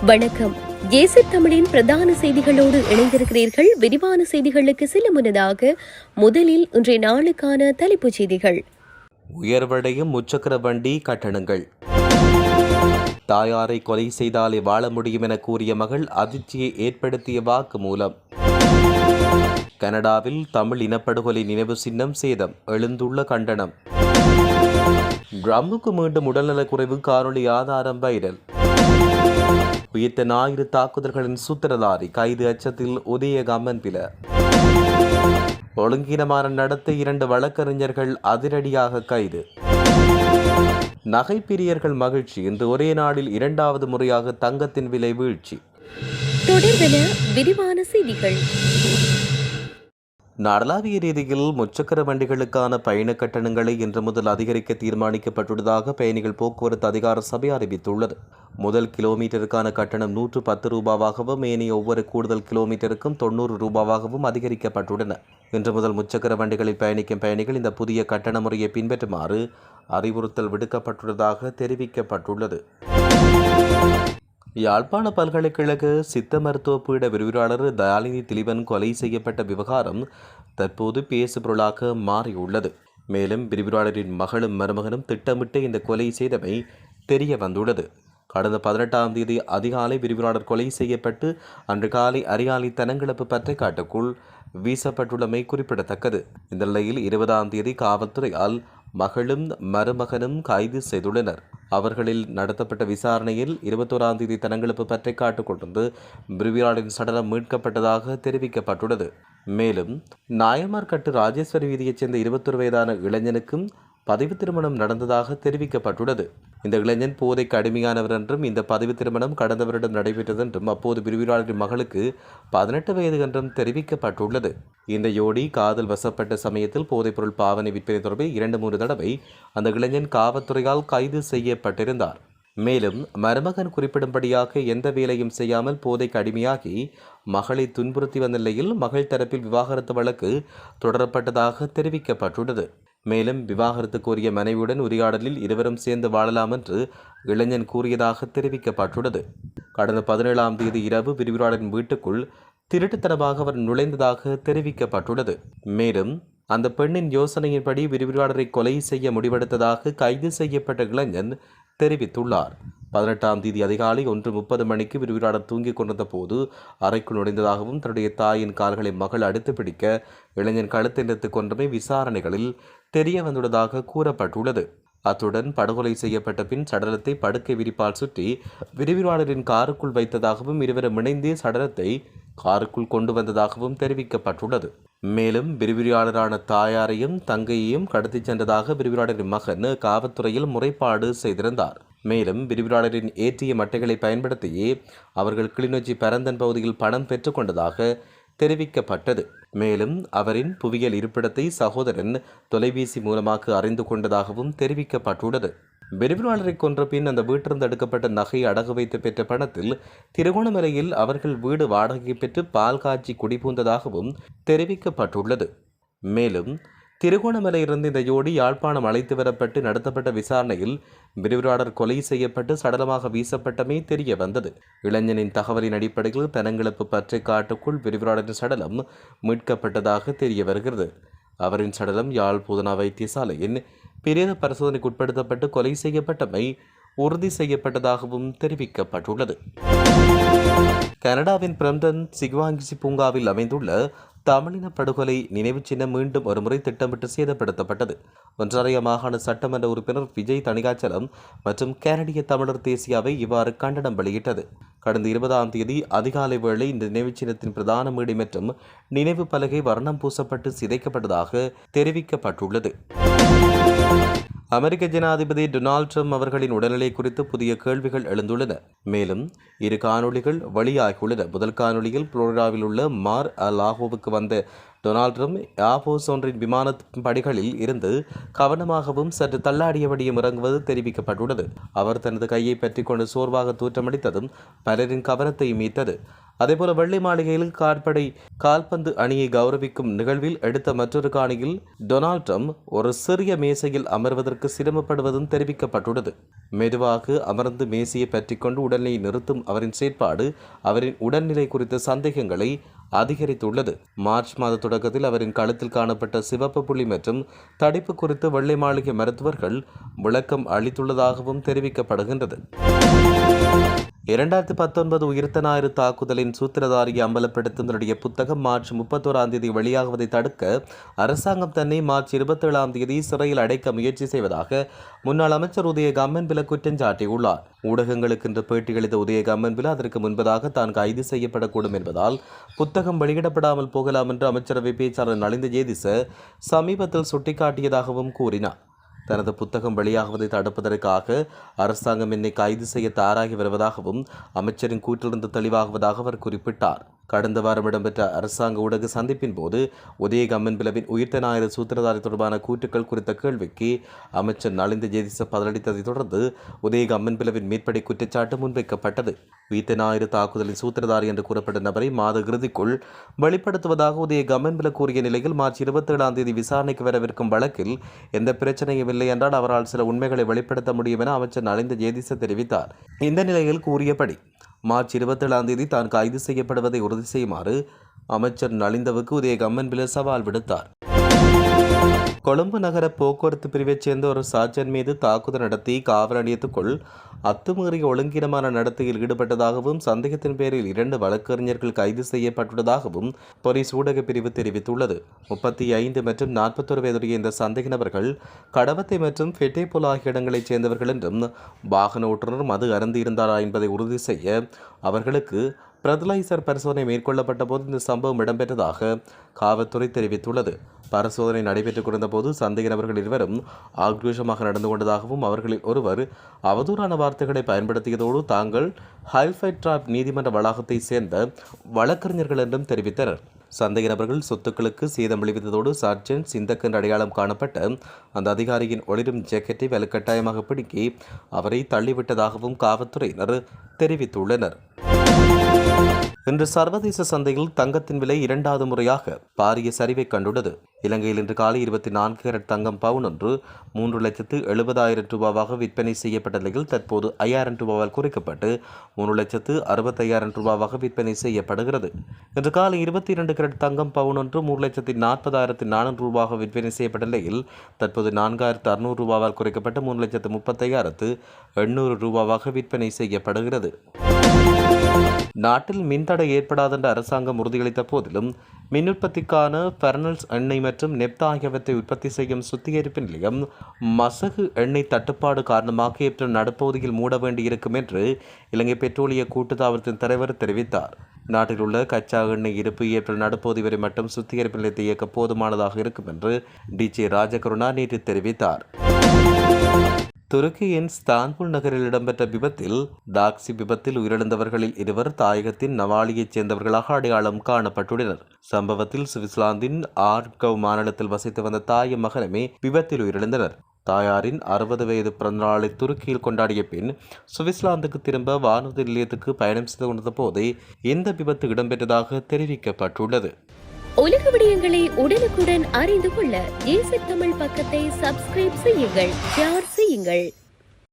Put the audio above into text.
வணக்கம். ஏசி தமிழின் பிரதான செய்திகளோடு இணைந்திருக்கிறீர்கள். விரிவான செய்திகளுக்கு செல்ல முன்னதாக முதலில் இன்றைய நாளுக்கான தலைப்புச் செய்திகள். உயர்வடையும் முச்சக்கர வண்டி கட்டணங்கள். தாயாரை கொலை செய்தாலே வாழ முடியும் என கூறிய மகள் அதிர்ச்சியை ஏற்படுத்திய வாக்குமூலம். கனடாவில் தமிழ் இனப்படுகொலை நினைவு சின்னம் சேதம், எழுந்துள்ள கண்டனம். ட்ரம்புக்கு மீண்டும் உடல்நலக்குறைவு காணொலி ஆதாரம் வைரல். உயிர்த்த ஞாயிறு தாக்குதல்களின் சூத்திரதாரி கைது, அச்சத்தில் உதய கம்மன்பில. ஒழுங்கீனமான நடத்தை, 2 வழக்கறிஞர்கள் அதிரடியாக கைது. நகைப்பிரியர்கள் மகிழ்ச்சி, இன்று ஒரே நாளில் 2வது முறையாக தங்கத்தின் விலை வீழ்ச்சி. தொடர்பென விரிவான செய்திகள். நாடளாவிய ரீதியில் முச்சக்கர வண்டிகளுக்கான பயண கட்டணங்களை இன்று முதல் அதிகரிக்க தீர்மானிக்கப்பட்டுள்ளதாக பயணிகள் போக்குவரத்து அதிகார சபை அறிவித்துள்ளது. முதல் கிலோமீட்டருக்கான கட்டணம் 110 ரூபாவாகவும் ஏனைய ஒவ்வொரு கூடுதல் கிலோமீட்டருக்கும் 90 ரூபாவாகவும் அதிகரிக்கப்பட்டுள்ளன. இன்று முதல் முச்சக்கர வண்டிகளில் பயணிக்கும் பயணிகள் இந்த புதிய கட்டண முறையை பின்பற்றுமாறு அறிவுறுத்தல் விடுக்கப்பட்டுள்ளதாக தெரிவிக்கப்பட்டுள்ளது. யாழ்ப்பாண பல்கலைக்கழக சித்த மருத்துவ பீட விரிவுரையாளர் தயாலினி திலீபன் கொலை செய்யப்பட்ட விவகாரம் தற்போது பேசுபொருளாக மாறியுள்ளது. மேலும் விரிவுரையாளரின் மகளும் மருமகனும் திட்டமிட்டு இந்த கொலை செய்தமை தெரிய வந்துள்ளது. கடந்த 18ஆம் தேதி அதிகாலை விரிவுரையாளர் கொலை செய்யப்பட்டு அன்று காலை அரியாலை தனங்கிழப்பு பற்றை காட்டுக்குள் வீசப்பட்டுள்ளமை குறிப்பிடத்தக்கது. இந்த நிலையில் 20ஆம் தேதி காவல்துறையால் மகளும் மருமகனும் கைது செய்துள்ளனர். அவர்களில் நடத்தப்பட்ட விசாரணையில் 21ஆம் தேதி தனங்கிழப்பு பற்றை காட்டுக்கொண்டு விரிவுரையாளரின் சடலம் மீட்கப்பட்டதாக தெரிவிக்கப்பட்டுள்ளது. மேலும் நாயமார்கட்டு ராஜேஸ்வரி வீதியைச் சேர்ந்த 21 வயதான இளைஞனுக்கும் பதிவு திருமணம் நடந்ததாக தெரிவிக்கப்பட்டுள்ளது. இந்த இளைஞன் போதைக்கு அடிமையானவர் என்றும் இந்த பதிவு திருமணம் கடந்த வருடம் நடைபெற்றது என்றும் அப்போது விரிவுரையாளரின் மகளுக்கு 18 வயது என்றும் தெரிவிக்கப்பட்டுள்ளது. இந்த யோடி காதல் வசப்பட்ட சமயத்தில் போதைப்பொருள் பாவனை விற்பனை தொடர்பில் 2-3 தடவை அந்த இளைஞன் காவல்துறையால் கைது செய்யப்பட்டிருந்தார். மேலும் மருமகன் குறிப்பிடும்படியாக எந்த வேலையும் செய்யாமல் போதைக்கு அடிமையாகி மகளை துன்புறுத்தி வந்த நிலையில் மகள் தரப்பில் விவாகரத்து வழக்கு தொடரப்பட்டதாக தெரிவிக்கப்பட்டுள்ளது. மேலும் விவாகரத்து கோரிய மனைவியுடன் உரையாடலில் இருவரும் சேர்ந்து வாழலாம் என்று இளைஞன் கூறியதாக தெரிவிக்கப்பட்டுள்ளது. கடந்த 17ஆம் தேதி இரவு விரிவுரையாளரின் வீட்டுக்குள் திருட்டுத்தனமாக அவர் நுழைந்ததாக தெரிவிக்கப்பட்டுள்ளது. மேலும் அந்த பெண்ணின் யோசனையின்படி விரிவுரையாளரை கொலை செய்ய முடிவெடுத்ததாக கைது செய்யப்பட்ட இளைஞன் தெரிவித்துள்ளார். 18ஆம் தேதி அதிகாலை 1:30 மணிக்கு விரிவுரையாளர் தூங்கிக் கொண்டிருந்த போது அறைக்குள் நுழைந்ததாகவும் தன்னுடைய தாயின் கால்களை மகள் அடுத்து பிடிக்க இளைஞன் கழுத்தை நிறுத்திக் கொண்டமை விசாரணைகளில் தெரிய வந்துள்ளதாக கூறப்பட்டுள்ளது. அத்துடன் படுகொலை செய்யப்பட்ட பின் சடலத்தை படுக்கை விரிப்பால் சுற்றி விரிவுரையாளரின் காருக்குள் வைத்ததாகவும் இருவரும் இணைந்தே சடலத்தை காருக்குள் கொண்டு வந்ததாகவும் தெரிவிக்கப்பட்டுள்ளது. மேலும் விரிவுரையாளரான தாயாரையும் தங்கையையும் கடத்திச் சென்றதாக விரிவுரையாளரின் மகன் காவல்துறையில் முறைப்பாடு செய்திருந்தார். மேலும் விரிவுரையாளரின் ஏடிஎம் அட்டைகளை பயன்படுத்தியே அவர்கள் கிளிநொச்சி பரந்தன் பகுதியில் பணம் பெற்றுக் கொண்டதாக தெரிவிக்கப்பட்டது. மேலும் அவரின் புவியியல் இருப்பிடத்தை சகோதரன் தொலைபேசி மூலமாக அறிந்து கொண்டதாகவும் தெரிவிக்கப்பட்டுள்ளது. விரிவுரையாளரை கொன்ற பின் அந்த வீட்டிலிருந்து எடுக்கப்பட்ட நகை அடகு வைத்து பெற்ற பணத்தில் திருகோணமலையில் அவர்கள் வீடு வாடகை பெற்று பால் காய்ச்சி குடிபூந்ததாகவும் தெரிவிக்கப்பட்டுள்ளது. மேலும் திருகோணமலையிலிருந்து இந்த ஜோடி யாழ்ப்பாணம் அழைத்து வரப்பட்டு நடத்தப்பட்ட விசாரணையில் விரிவுரையாளர் கொலை செய்யப்பட்டு சடலமாக வீசப்பட்டமே தெரிய வந்தது. இளைஞனின் தகவலின் அடிப்படையில் தனங்கிழப்பு பற்றை காட்டுக்குள் விரிவுரையாளரின் சடலம் மீட்கப்பட்டதாக தெரிய வருகிறது. அவரின் சடலம் யாழ் போதனா வைத்தியசாலையின் பிரேத பரிசோதனைக்கு உட்படுத்தப்பட்டு கொலை செய்யப்பட்டமை உறுதி செய்யப்பட்டதாகவும் தெரிவிக்கப்பட்டுள்ளது. கனடாவின் பிரம்டன் சிக்வாங்கிசி பூங்காவில் அமைந்துள்ள தமிழின படுகொலை நினைவு சின்னம் மீண்டும் ஒருமுறை திட்டமிட்டு சேதப்படுத்தப்பட்டது. ஒன்றாரிய மாகாண சட்டமன்ற உறுப்பினர் விஜய் தணிகாச்சலம் மற்றும் கனடிய தமிழர் தேசியாவை இவ்வாறு கண்டனம் வெளியிட்டது. கடந்த 20ஆம் தேதி அதிகாலை வேளை இந்த நினைவு சின்னத்தின் பிரதான மேடை மற்றும் நினைவு பலகை வர்ணம் பூசப்பட்டு சிதைக்கப்பட்டதாக தெரிவிக்கப்பட்டுள்ளது. அமெரிக்க ஜனாதிபதி டொனால்ட் ட்ரம்ப் அவர்களின் உடல்நிலை குறித்து புதிய கேள்விகள் எழுந்துள்ளன. மேலும் 2 காணொளிகள் வெளியாகியுள்ளன. முதல் காணொளியில் புளோரிடாவில் உள்ள மார் அ லாகோவுக்கு வந்த டொனால்ட் ட்ரம்ப் ஏர்போர்ஸ் ஒன்றின் விமான படிகளில் இருந்து கவனமாகவும் சற்று தள்ளாடியபடியும் இறங்குவது தெரிவிக்கப்பட்டுள்ளது. அவர் தனது கையை பற்றி கொண்டு சோர்வாக தோற்றமளித்ததும் பலரின் கவனத்தை மீட்டது. அதேபோல வெள்ளை மாளிகையில் கால்பந்து அணியை கௌரவிக்கும் நிகழ்வில் எடுத்த மற்றொரு காணியில் டொனால்ட் ட்ரம்ப் ஒரு சிறிய மேசையில் அமர்வதற்கு சிரமப்படுவதும் தெரிவிக்கப்பட்டுள்ளது. மெதுவாக அமர்ந்து மேசையை பற்றிக்கொண்டு உடல்நிலையை நிறுத்தும் அவரின் செயற்பாடு அவரின் உடல்நிலை குறித்த சந்தேகங்களை அதிகரித்துள்ளது. மார்ச் மாத தொடக்கத்தில் அவரின் கழுத்தில் காணப்பட்ட சிவப்பு புள்ளி மற்றும் தடிப்பு குறித்து வெள்ளை மாளிகை மருத்துவர்கள் விளக்கம் அளித்துள்ளதாகவும் தெரிவிக்கப்படுகின்றது. 2019 உயிர்த்த ஞாயிறு தாக்குதலின் சூத்திரதாரியை அம்பலப்படுத்தும் தன்னுடைய புத்தகம் மார்ச் 31 வெளியாகுவதை தடுக்க அரசாங்கம் தன்னை மார்ச் 27 சிறையில் அடைக்க முயற்சி செய்வதாக முன்னாள் அமைச்சர் உதய கம்மன்பில குற்றம் சாட்டியுள்ளார். ஊடகங்களுக்கு இன்று பேட்டியளித்த உதய கம்மன்பில அதற்கு முன்பதாக தான் கைது செய்யப்படக்கூடும் என்பதால் புத்தகம் வெளியிடப்படாமல் போகலாம் என்று அமைச்சரவை பேச்சாளர் நலிந்த ஜேதிச சமீபத்தில் சுட்டிக்காட்டியதாகவும் கூறினார். தனது புத்தகம் வெளியாகுவதை தடுப்பதற்காக அரசாங்கம் என்னை கைது செய்ய தயாராகி வருவதாகவும் அமைச்சரின் கூற்றிலிருந்து தெளிவாகுவதாக அவர் குறிப்பிட்டார். கடந்த வாரம் இடம்பெற்ற அரசாங்க ஊடக சந்திப்பின் போது உதய கம்மன்பிலவின் உயிர்த்த ஞாயிறு சூத்திரதாரி தொடர்பான கூற்றுக்கள் குறித்த கேள்விக்கு அமைச்சர் நலிந்த ஜேதிச பதிலளித்ததைத் தொடர்ந்து உதய கம்மன்பிலவின் மேற்படி குற்றச்சாட்டு முன்வைக்கப்பட்டது. உயிர்த்த ஞாயிறு தாக்குதலின் சூத்திரதாரி என்று கூறப்பட்ட நபரை மாத இறுதிக்குள் வெளிப்படுத்துவதாக உதய கம்மன்பில கூறிய நிலையில் மார்ச் 27 விசாரணைக்கு வரவிருக்கும் வழக்கில் எந்த பிரச்சனையும் இல்லை என்றால் அவரால் சில உண்மைகளை வெளிப்படுத்த முடியும் என அமைச்சர் நலிந்த ஜேதிச தெரிவித்தார். இந்த நிலையில் கூறியபடி மார்ச் 27 தான் கைது செய்யப்படுவதை உறுதி செய்யுமாறு அமைச்சர் நலிந்தவுக்கு உதய கம்மன்பில சவால் விடுத்தார். கொழும்பு நகர போக்குவரத்து பிரிவைச் சேர்ந்த ஒரு சார்ஜன் மீது தாக்குதல் நடத்தி காவல் நிலையத்துக்குள் அத்துமீறிய ஒழுங்கீனமான நடத்தையில் ஈடுபட்டதாகவும் சந்தேகத்தின் பேரில் 2 வழக்கறிஞர்கள் கைது செய்யப்பட்டுள்ளதாகவும் போலீஸ் ஊடக பிரிவு தெரிவித்துள்ளது. 35 மற்றும் 41 வயதுடைய இந்த சந்தேக நபர்கள் கடவத்தை மற்றும் ஃபெட்டேபோல் ஆகிய இடங்களைச் சேர்ந்தவர்கள் என்றும் வாகன ஓட்டுநர் மது அருந்தியிருந்தாரா என்பதை உறுதி செய்ய அவர்களுக்கு பிரதலைசர் பரிசோதனை மேற்கொள்ளப்பட்ட போது இந்த சம்பவம் இடம்பெற்றதாக காவல்துறை தெரிவித்துள்ளது. பரிசோதனை நடைபெற்றுக் கொண்ட போது சந்தேக நபர்கள் இருவரும் ஆக்ரோஷமாக நடந்து கொண்டதாகவும் அவர்களில் ஒருவர் அவதூறான வார்த்தைகளை பயன்படுத்தியதோடு தாங்கள் ஹைல்ஃபைட் டிராப் நீதிமன்ற வளாகத்தை சேர்ந்த வழக்கறிஞர்கள் என்றும் தெரிவித்தனர். சந்தேக நபர்கள் சொத்துக்களுக்கு சேதம் விளைவித்ததோடு சார்ஜென்ட் சிந்தக்கென்று அடையாளம் காணப்பட்ட அந்த அதிகாரியின் ஒளிரும் ஜாக்கெட்டை வலுக்கட்டாயமாக பிடுக்கி அவரை தள்ளிவிட்டதாகவும் காவல்துறையினர் தெரிவித்துள்ளனர். இன்று சர்வதேச சந்தையில் தங்கத்தின் விலை 2வது முறையாக பாரிய சரிவை கண்டுள்ளது. இலங்கையில் இன்று காலை 24 கேரட் தங்கம் பவுன் ஒன்று 3,70,000 ரூபாவாக விற்பனை செய்யப்பட்ட நிலையில் தற்போது 5,000 ரூபாவால் குறைக்கப்பட்டு 3,65,000 ரூபாவாக விற்பனை செய்யப்படுகிறது. இன்று காலை 22 கேரட் தங்கம் பவுன் ஒன்று 3,40,400 ரூபாவாக விற்பனை செய்யப்பட்ட நிலையில் தற்போது 4,600 ரூபாவால் குறைக்கப்பட்டு 3,35,800 ரூபாவாக விற்பனை செய்யப்படுகிறது. நாட்டில் மின்தடை ஏற்படாதென்ற அரசாங்கம் உறுதியளித்த போதிலும் மின் உற்பத்திக்கான ஃபெர்னல்ஸ் எண்ணெய் மற்றும் நெப்தா ஆகியவற்றை உற்பத்தி செய்யும் சுத்திகரிப்பு நிலையம் மசகு எண்ணெய் தட்டுப்பாடு காரணமாக ஏப்ரல் நடுப்பகுதியில் மூட வேண்டியிருக்கும் என்று இலங்கை பெட்ரோலிய கூட்டுத்தாபனத்தின் தலைவர் தெரிவித்தார். நாட்டில் உள்ள கச்சா எண்ணெய் இருப்பு ஏப்ரல் நடுப்பகுதி வரை மட்டும் சுத்திகரிப்பு நிலையத்தை இயக்க போதுமானதாக இருக்கும் என்று டிஜே ராஜகருணா நேற்று தெரிவித்தார். துருக்கியின் ஸ்தான்புல் நகரில் இடம்பெற்ற விபத்தில் டாக்ஸி விபத்தில் உயிரிழந்தவர்களில் 2 தாயகத்தின் நவாலியைச் சேர்ந்தவர்களாக அடையாளம் காணப்பட்டுள்ளனர். சம்பவத்தில் சுவிட்சர்லாந்தின் ஆர்கவ் மாநிலத்தில் வசித்து வந்த தாயும் மகனுமே விபத்தில் உயிரிழந்தனர். தாயாரின் 60 வயது பிறந்தநாளை துருக்கியில் கொண்டாடிய பின் சுவிட்சர்லாந்துக்கு திரும்ப வானூர்தி நிலையத்துக்கு பயணம் செய்து கொண்ட போதே இந்த விபத்து இடம்பெற்றதாக தெரிவிக்கப்பட்டுள்ளது. உலக விடயங்களை உடனுக்குடன் அறிந்து கொள்ள ஜேசட் தமிழ் பக்கத்தை சப்ஸ்கிரைப் செய்யுங்கள், ஷேர் செய்யுங்கள்.